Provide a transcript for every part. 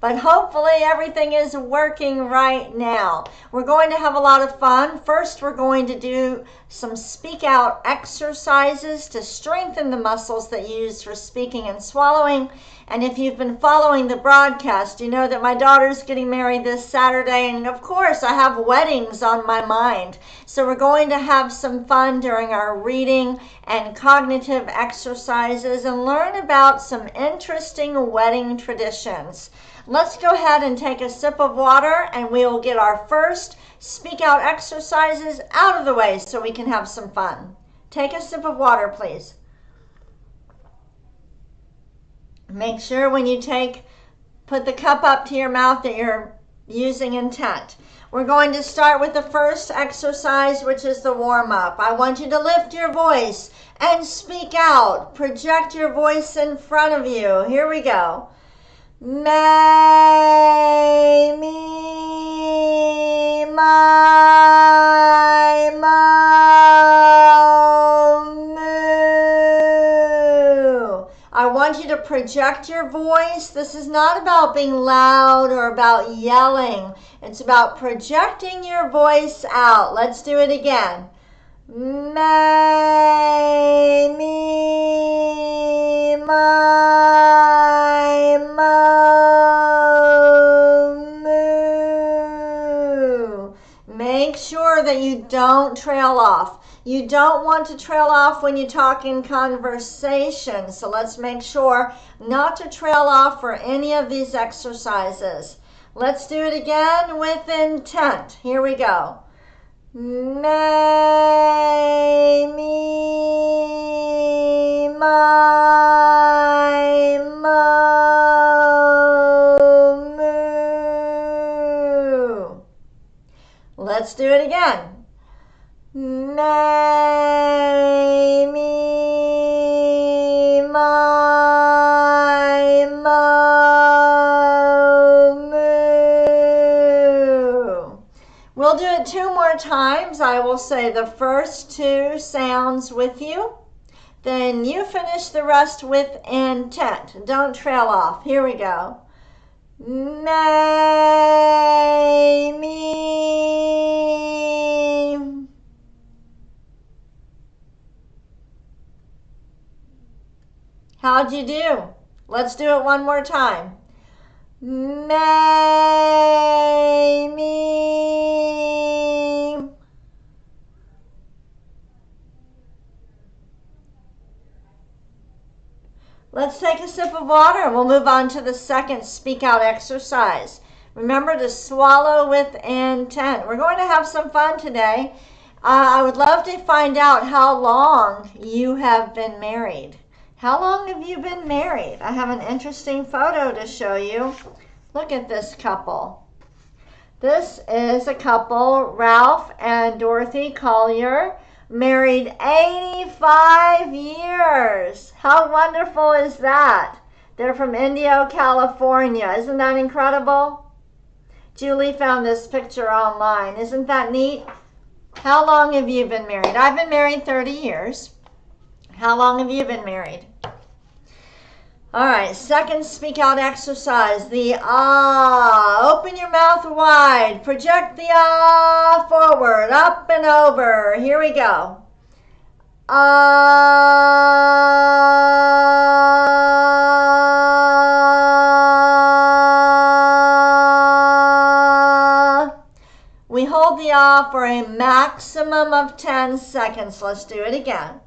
But hopefully everything is working right now. We're going to have a lot of fun. First, we're going to do some speak out exercises to strengthen the muscles that you use for speaking and swallowing. And if you've been following the broadcast, you know that my daughter's getting married this Saturday. And of course, I have weddings on my mind. So we're going to have some fun during our reading and cognitive exercises and learn about some interesting wedding traditions. Let's go ahead and take a sip of water and we will get our first speak out exercises out of the way so we can have some fun. Take a sip of water, please. Make sure when you put the cup up to your mouth that you're using intent. We're going to start with the first exercise, which is the warm-up. I want you to lift your voice and speak out. Project your voice in front of you. Here we go. May, me, my, moo. I want you to project your voice. This is not about being loud or about yelling. It's about projecting your voice out. Let's do it again. May, me, my, moo. Make sure that you don't trail off. You don't want to trail off when you talk in conversation. So let's make sure not to trail off for any of these exercises. Let's do it again with intent. Here we go. May, me, my, moo. Let's do it again. May, me, my, moo. We'll do it 2 more times. I will say the first 2 sounds with you. Then you finish the rest with intent. Don't trail off. Here we go. May, me. How'd you do? Let's do it 1 more time. May, me. Let's take a sip of water and we'll move on to the second speak out exercise. Remember to swallow with intent. We're going to have some fun today. I would love to find out how long you have been married. How long have you been married? I have an interesting photo to show you. Look at this couple. This is a couple, Ralph and Dorothy Collier, married 85 years. How wonderful is that? They're from Indio, California. Isn't that incredible? Julie found this picture online. Isn't that neat? How long have you been married? I've been married 30 years. How long have you been married? All right, second speak out exercise, the ah. Open your mouth wide. Project the ah forward, up and over. Here we go. Ah. We hold the ah for a maximum of 10 seconds. Let's do it again.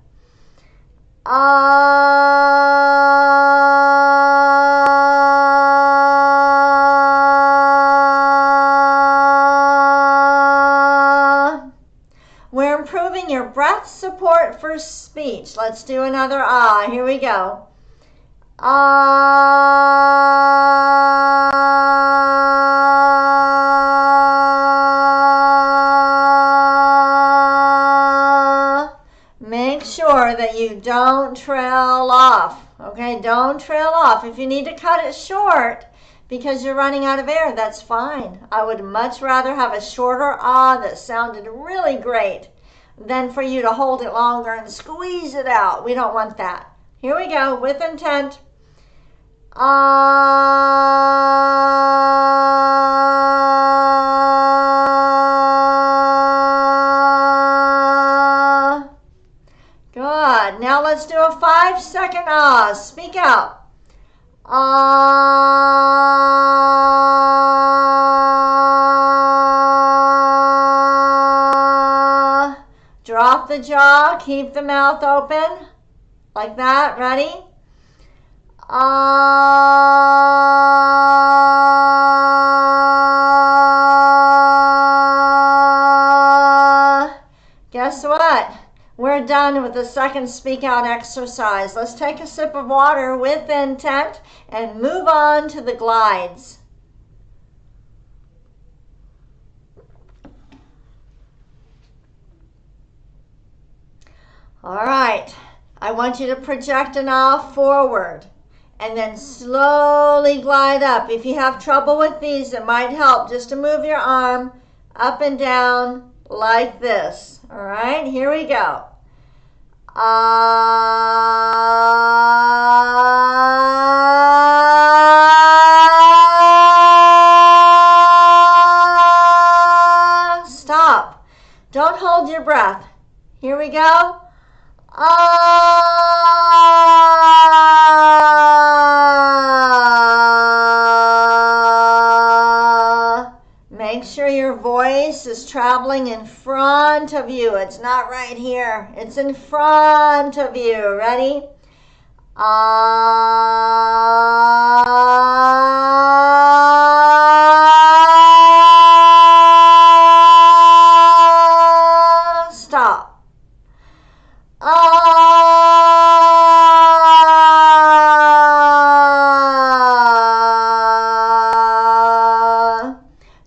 We're improving your breath support for speech. Let's do another ah. Here we go. Make sure that you don't trail off. Okay, don't trail off. If you need to cut it short because you're running out of air, that's fine. I would much rather have a shorter ah that sounded really great than for you to hold it longer and squeeze it out. We don't want that. Here we go with intent. Ah. Good. Now let's do a 5-second ah. Speak out. Ah. Drop the jaw. Keep the mouth open. Like that. Ready? Ah. Guess what? We're done with the second speak out exercise. Let's take a sip of water with intent and move on to the glides. All right. I want you to project an ah forward and then slowly glide up. If you have trouble with these, it might help just to move your arm up and down like this. All right, here we go. Ah. Stop. Don't hold your breath. Here we go. Ah. Make sure your voice is traveling in front of you. It's not right here. It's in front of you. Ready? Ah. Stop.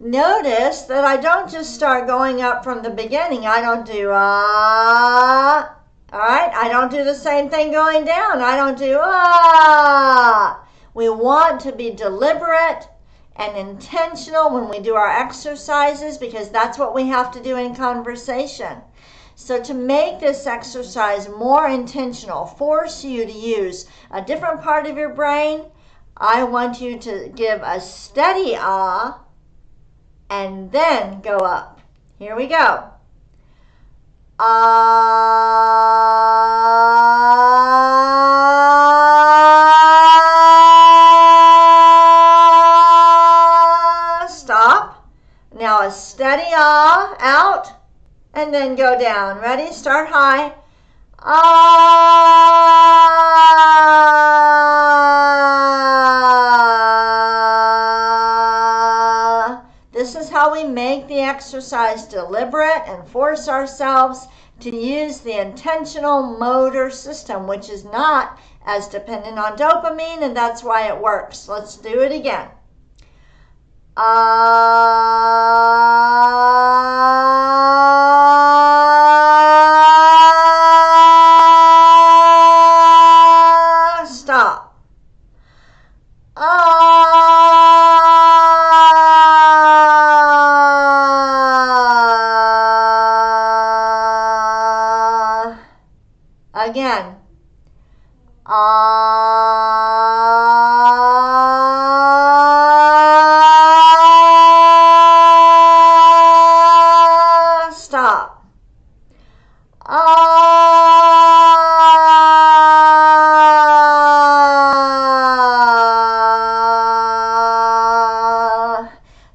Notice that I don't just start going up from the beginning. I don't do ah. All right, I don't do the same thing going down. I don't do ah. We want to be deliberate and intentional when we do our exercises because that's what we have to do in conversation. So to make this exercise more intentional, force you to use a different part of your brain, I want you to give a steady ah and then go up. Here we go. Ah. Stop. Now a steady ah out. And then go down. Ready? Start high. Ah. This is how we make the exercise deliberate and force ourselves to use the intentional motor system, which is not as dependent on dopamine, and that's why it works. Let's do it again. Stop. Again. Stop.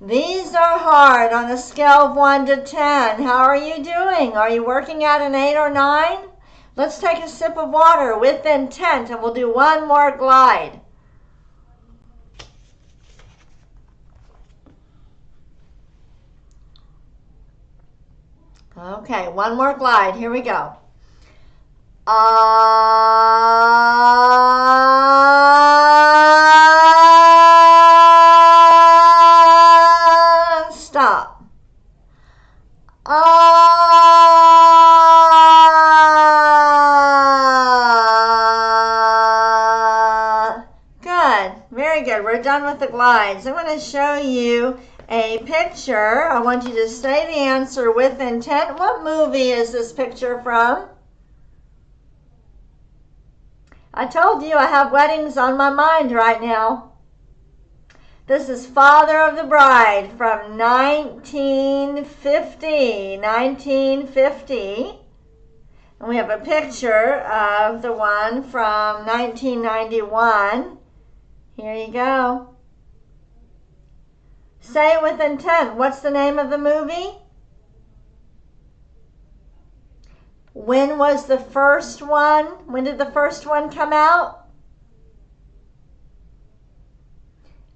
These are hard on a scale of 1 to 10. How are you doing? Are you working at an 8 or 9? Let's take a sip of water with intent and we'll do one more glide. Okay, one more glide. Here we go. Stop. Good. Very good. We're done with the glides. I'm going to show you a picture. I want you to say the answer with intent. What movie is this picture from? I told you I have weddings on my mind right now. This is Father of the Bride from 1950. 1950. And we have a picture of the one from 1991. Here you go. Say it with intent. What's the name of the movie? When was the first one? When did the first one come out?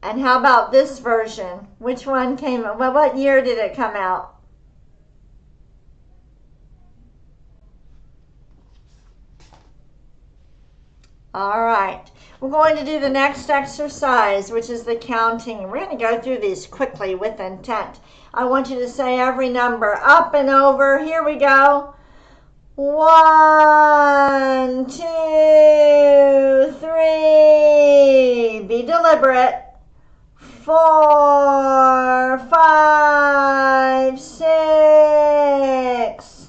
And how about this version? Which one came out? Well, what year did it come out? All right. We're going to do the next exercise, which is the counting. We're going to go through these quickly with intent. I want you to say every number up and over. Here we go. 1, 2, 3. Be deliberate. 4, 5, 6,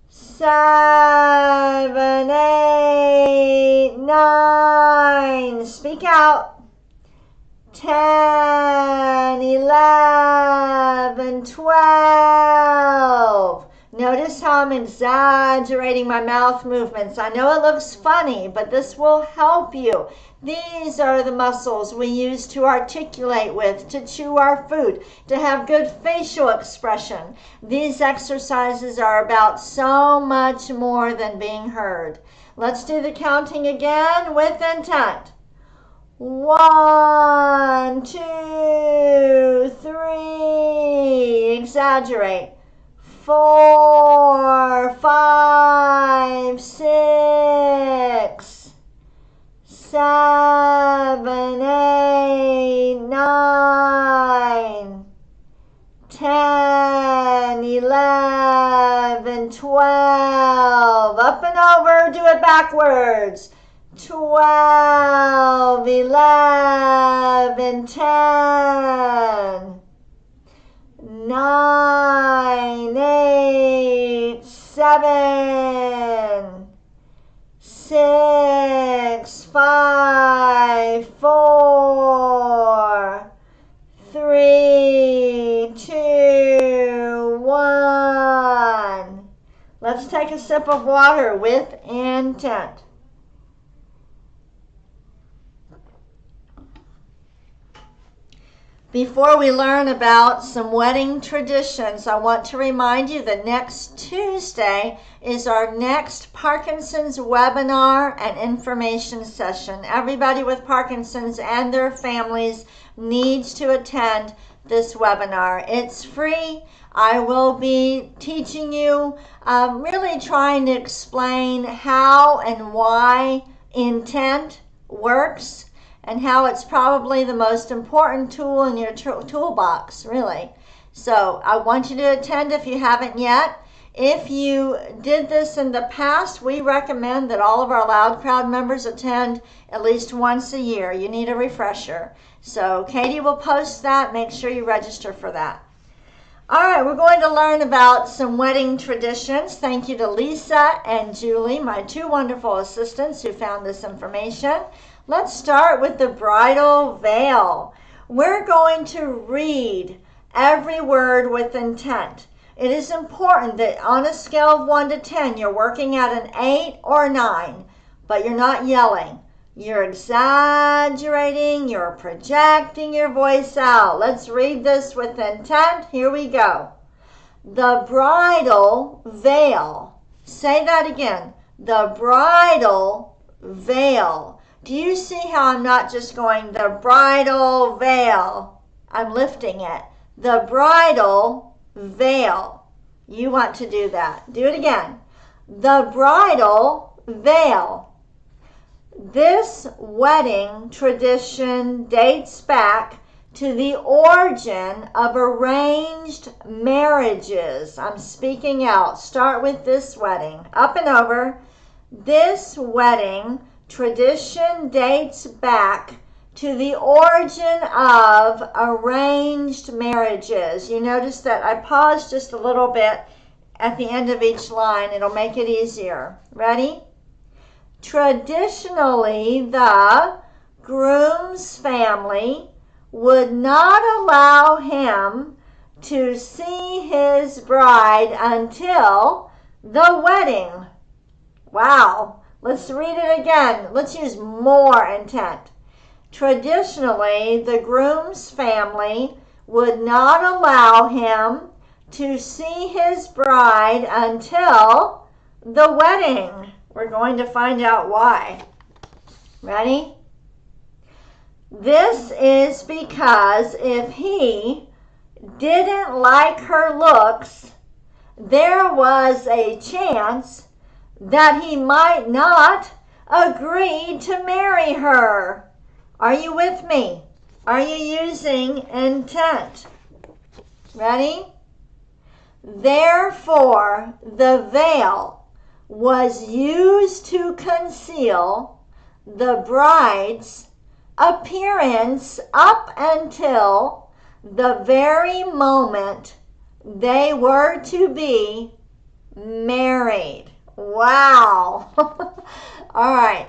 7, 8, 9. Speak out. 10, 11, 12. Notice how I'm exaggerating my mouth movements. I know it looks funny, but this will help you. These are the muscles we use to articulate with, to chew our food, to have good facial expression. These exercises are about so much more than being heard. Let's do the counting again with intent. 1, 2, 3. Exaggerate. 4, 5, 6, 7, 8, 9, 10, 11, 12. Up and over, do it backwards. 12, 11, 10. 9, 8, 7, 6, 5, 4, 3, 2, 1. Let's take a sip of water with intent. Before we learn about some wedding traditions, I want to remind you that next Tuesday is our next Parkinson's webinar and information session. Everybody with Parkinson's and their families needs to attend this webinar. It's free. I will be teaching you, really trying to explain how and why intent works, and how it's probably the most important tool in your toolbox, really. So I want you to attend if you haven't yet. If you did this in the past, we recommend that all of our Loud Crowd members attend at least once a year. You need a refresher. So Katie will post that. Make sure you register for that. All right, we're going to learn about some wedding traditions. Thank you to Lisa and Julie, my two wonderful assistants who found this information. Let's start with the bridal veil. We're going to read every word with intent. It is important that on a scale of 1 to 10, you're working at an 8 or 9, but you're not yelling. You're exaggerating, you're projecting your voice out. Let's read this with intent. Here we go. The bridal veil. Say that again. The bridal veil. Do you see how I'm not just going the bridal veil? I'm lifting it. The bridal veil. You want to do that. Do it again. The bridal veil. This wedding tradition dates back to the origin of arranged marriages. I'm speaking out. Start with this wedding. Up and over. This wedding tradition dates back to the origin of arranged marriages. You notice that I paused just a little bit at the end of each line. It'll make it easier. Ready? Traditionally, the groom's family would not allow him to see his bride until the wedding. Wow. Let's read it again. Let's use more intent. Traditionally, the groom's family would not allow him to see his bride until the wedding. We're going to find out why. Ready? This is because if he didn't like her looks, there was a chance that he might not agree to marry her. Are you with me? Are you using intent? Ready? Therefore, the veil was used to conceal the bride's appearance up until the very moment they were to be married. Wow. All right.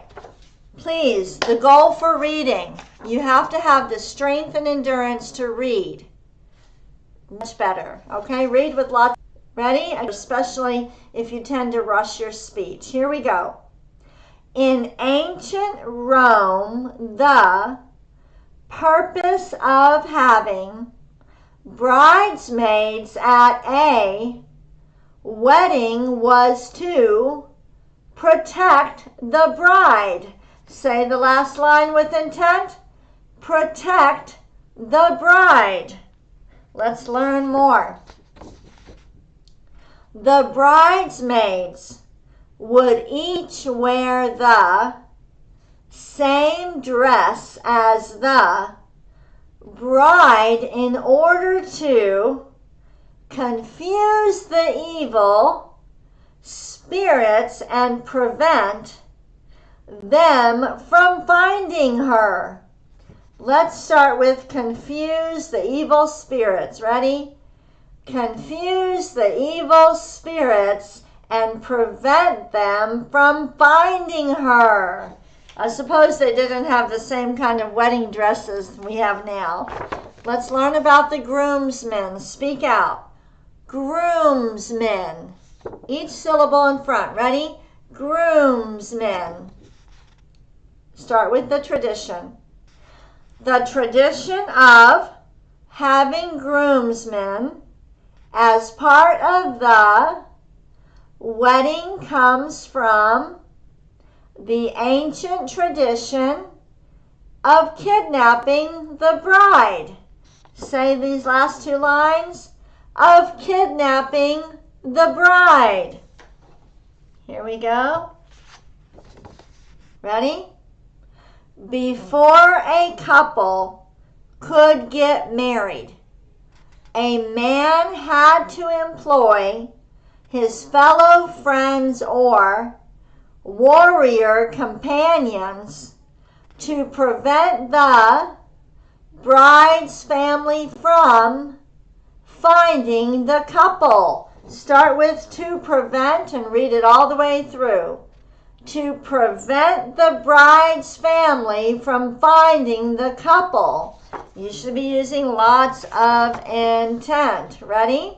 Please, the goal for reading, you have to have the strength and endurance to read. Much better. Okay? Read with lots. Ready? Especially if you tend to rush your speech. Here we go. In ancient Rome, the purpose of having bridesmaids at a wedding was to protect the bride. Say the last line with intent. Protect the bride. Let's learn more. The bridesmaids would each wear the same dress as the bride in order to confuse the evil spirits and prevent them from finding her. Let's start with confuse the evil spirits. Ready? Confuse the evil spirits and prevent them from finding her. I suppose they didn't have the same kind of wedding dresses we have now. Let's learn about the groomsmen. Speak out. Groomsmen. Each syllable in front. Ready? Groomsmen. Start with the tradition. The tradition of having groomsmen as part of the wedding comes from the ancient tradition of kidnapping the bride. Say these last two lines. Of kidnapping the bride. Here we go. Ready? Before a couple could get married, a man had to employ his fellow friends or warrior companions to prevent the bride's family from finding the couple. Start with to prevent and read it all the way through. To prevent the bride's family from finding the couple. You should be using lots of intent. Ready?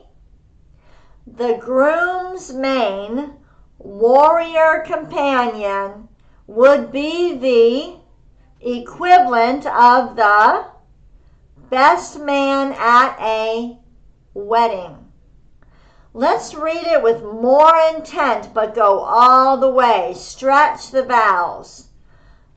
The groom's main warrior companion would be the equivalent of the best man at a wedding. Let's read it with more intent, but go all the way. Stretch the vowels.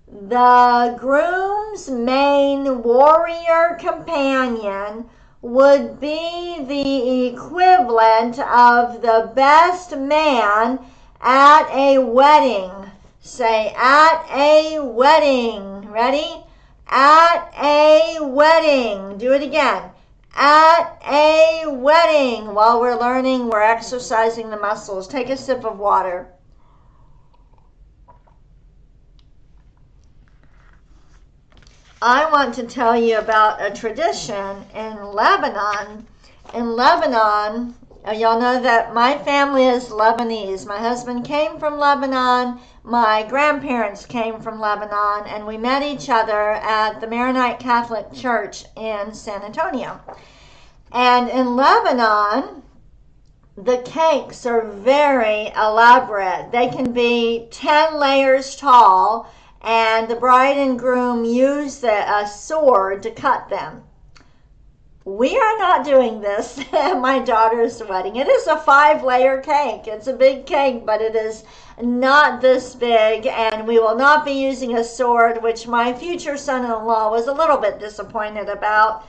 The groom's main warrior companion would be the equivalent of the best man at a wedding. Say at a wedding. Ready? At a wedding. Do it again. At a wedding. While we're learning, we're exercising the muscles. Take a sip of water. I want to tell you about a tradition in Lebanon. In Lebanon, Y'all know that my family is Lebanese. My husband came from Lebanon. My grandparents came from Lebanon, and we met each other at the Maronite Catholic Church in San Antonio. And in Lebanon, the cakes are very elaborate. They can be 10 layers tall, and the bride and groom use a sword to cut them. We are not doing this at my daughter's wedding. It is a 5-layer cake. It's a big cake, but it is not this big, and we will not be using a sword, which my future son-in-law was a little bit disappointed about.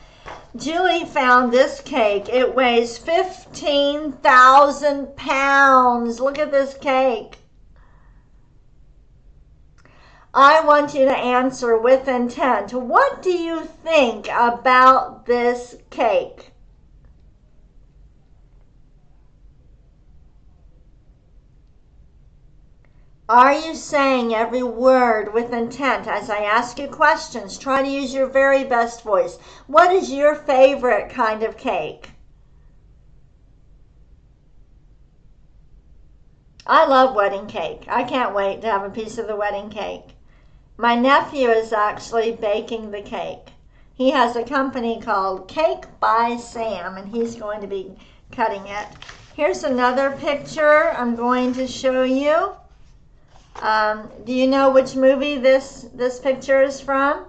Julie found this cake. It weighs 15,000 pounds. Look at this cake. I want you to answer with intent. What do you think about this cake? Are you saying every word with intent? As I ask you questions, try to use your very best voice. What is your favorite kind of cake? I love wedding cake. I can't wait to have a piece of the wedding cake. My nephew is actually baking the cake. He has a company called Cake by Sam, and he's going to be cutting it. Here's another picture I'm going to show you. Do you know which movie this picture is from?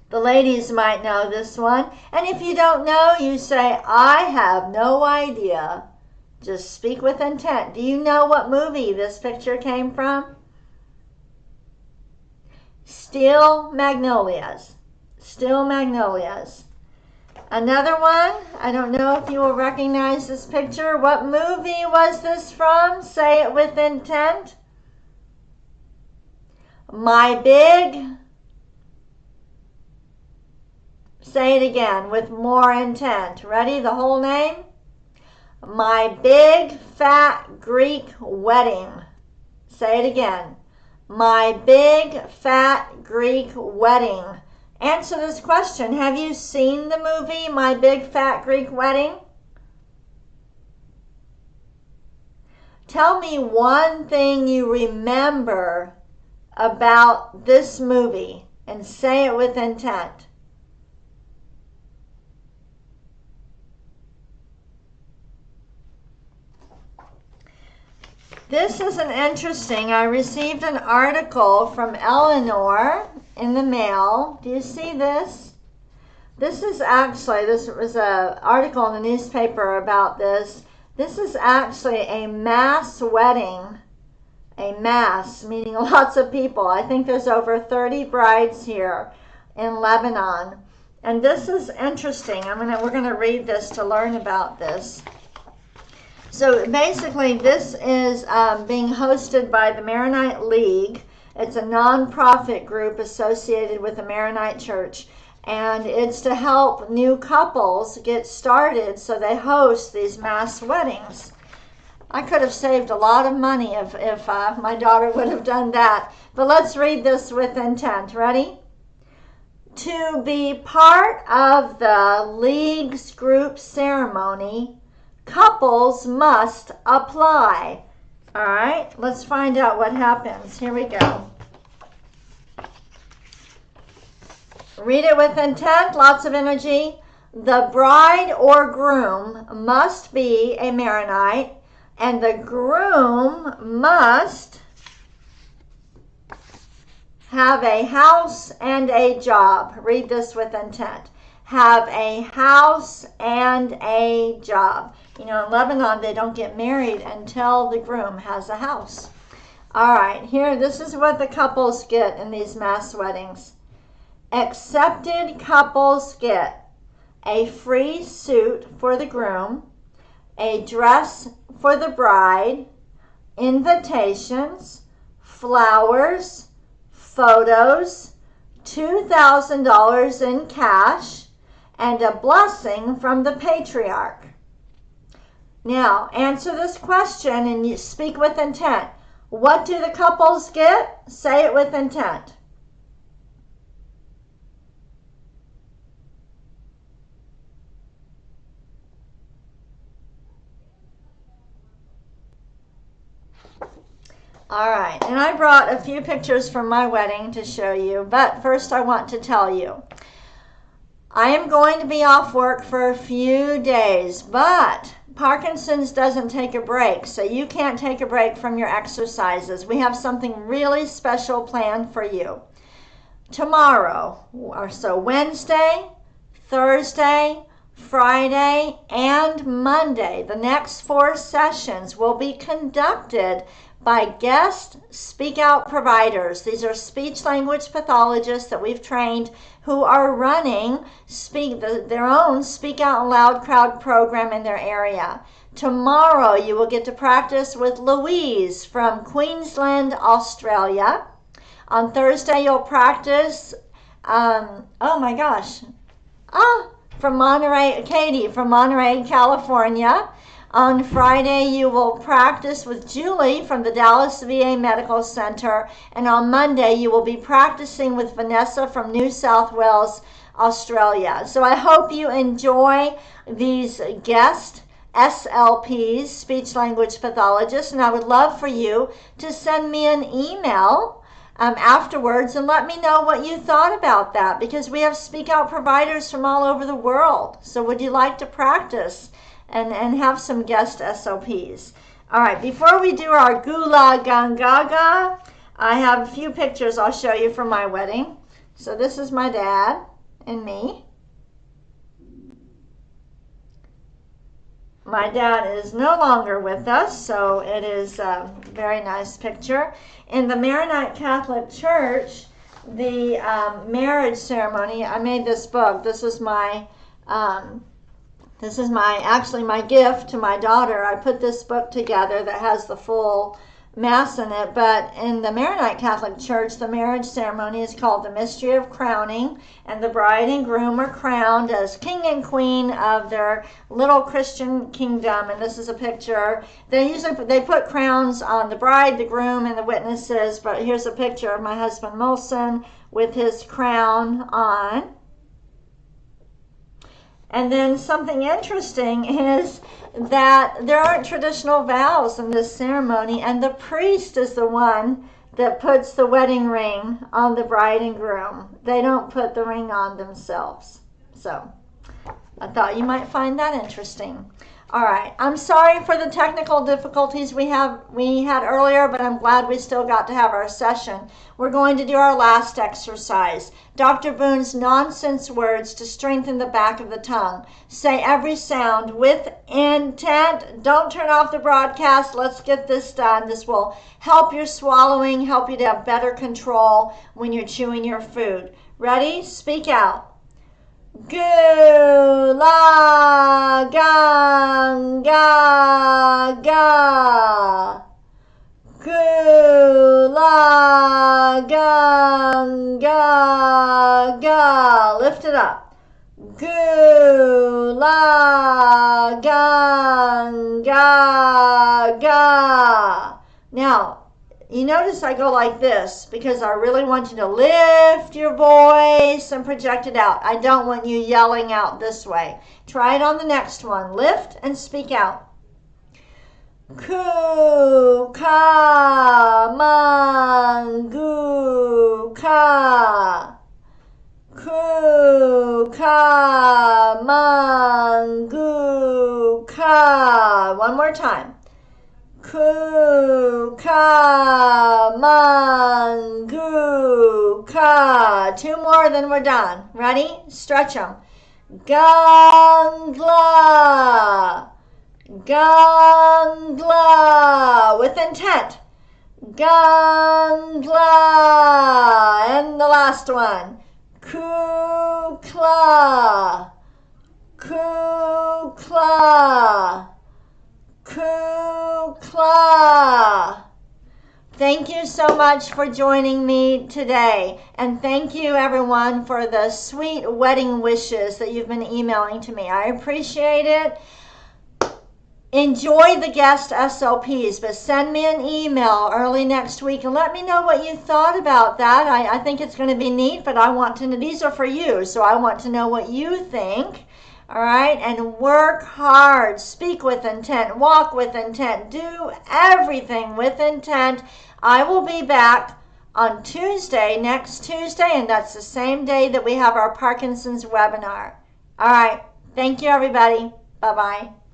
The ladies might know this one. And if you don't know, you say, I have no idea. Just speak with intent. Do you know what movie this picture came from? Steel Magnolias. Steel Magnolias. Another one, I don't know if you will recognize this picture. What movie was this from? Say it with intent. My Big. Say it again with more intent. Ready? The whole name? My Big Fat Greek Wedding. Say it again. My Big Fat Greek Wedding. Answer this question. Have you seen the movie My Big Fat Greek Wedding? Tell me one thing you remember about this movie and say it with intent. This is an interesting, I received an article from Eleanor in the mail. Do you see this? This was an article in the newspaper about this. This is actually a mass wedding. A mass, meaning lots of people. I think there's over 30 brides here in Lebanon. And this is interesting. We're going to read this to learn about this. So basically, this is being hosted by the Maronite League. It's a non-profit group associated with the Maronite Church, and it's to help new couples get started so they host these mass weddings. I could have saved a lot of money if my daughter would have done that. But let's read this with intent. Ready? To be part of the League's group ceremony, couples must apply. All right, let's find out what happens. Here we go. Read it with intent, lots of energy. The bride or groom must be a Maronite, and the groom must have a house and a job. Read this with intent. Have a house and a job. You know, in Lebanon, they don't get married until the groom has a house. All right, here, this is what the couples get in these mass weddings. Accepted couples get a free suit for the groom, a dress for the bride, invitations, flowers, photos, $2,000 in cash, and a blessing from the patriarch. Now, answer this question and you speak with intent. What do the couples get? Say it with intent. All right, and I brought a few pictures from my wedding to show you, but first I want to tell you, I am going to be off work for a few days, but Parkinson's doesn't take a break, so you can't take a break from your exercises. We have something really special planned for you. Tomorrow, or so Wednesday, Thursday, Friday, and Monday, the next 4 sessions will be conducted by guest speak out providers. These are speech language pathologists that we've trained who are running their own Speak Out Loud crowd program in their area. Tomorrow you will get to practice with Louise from Queensland, Australia. On Thursday you'll practice, from Monterey, Katie from Monterey, California. On Friday, you will practice with Julie from the Dallas VA Medical Center. And on Monday, you will be practicing with Vanessa from New South Wales, Australia. So I hope you enjoy these guest SLPs, speech language pathologists. And I would love for you to send me an email afterwards and let me know what you thought about that, because we have speak out providers from all over the world. So would you like to practice and have some guest SOPs? All right, before we do our Gula Gangaga, I have a few pictures I'll show you from my wedding. So this is my dad and me. My dad is no longer with us, so it is a very nice picture. In the Maronite Catholic Church, the marriage ceremony, I made this book. This is my actually my gift to my daughter. I put this book together that has the full Mass in it, but in the Maronite Catholic Church, the marriage ceremony is called the Mystery of Crowning, and the bride and groom are crowned as king and queen of their little Christian kingdom. And this is a picture. They put crowns on the bride, the groom, and the witnesses, but here's a picture of my husband Molson with his crown on. And then something interesting is that there aren't traditional vows in this ceremony, and the priest is the one that puts the wedding ring on the bride and groom. They don't put the ring on themselves. So I thought you might find that interesting. All right, I'm sorry for the technical difficulties we had earlier, but I'm glad we still got to have our session. We're going to do our last exercise. Dr. Boone's nonsense words to strengthen the back of the tongue. Say every sound with intent. Don't turn off the broadcast. Let's get this done. This will help your swallowing, help you to have better control when you're chewing your food. Ready? Speak out. Gula Ganga Ga. Gula Ganga Ga. Lift it up. Gula Ganga Ga. Now, you notice I go like this because I really want you to lift your voice and project it out. I don't want you yelling out this way. Try it on the next one. Lift and speak out. Ku ka mangu ka. Ku ka mangu ka. One more time. Ku ka mangu ka. 2 more, then we're done. Ready? Stretch them. Gangla. Gangla. With intent. Gangla. And the last one. Kukla. Kukla. Kukla. Thank you so much for joining me today. And thank you everyone for the sweet wedding wishes that you've been emailing to me. I appreciate it. Enjoy the guest SLPs, but send me an email early next week and let me know what you thought about that. I think it's going to be neat, but I want to know, these are for you, so I want to know what you think. All right, and work hard, speak with intent, walk with intent, do everything with intent. I will be back on Tuesday, next Tuesday, and that's the same day that we have our Parkinson's webinar. All right, thank you, everybody. Bye-bye.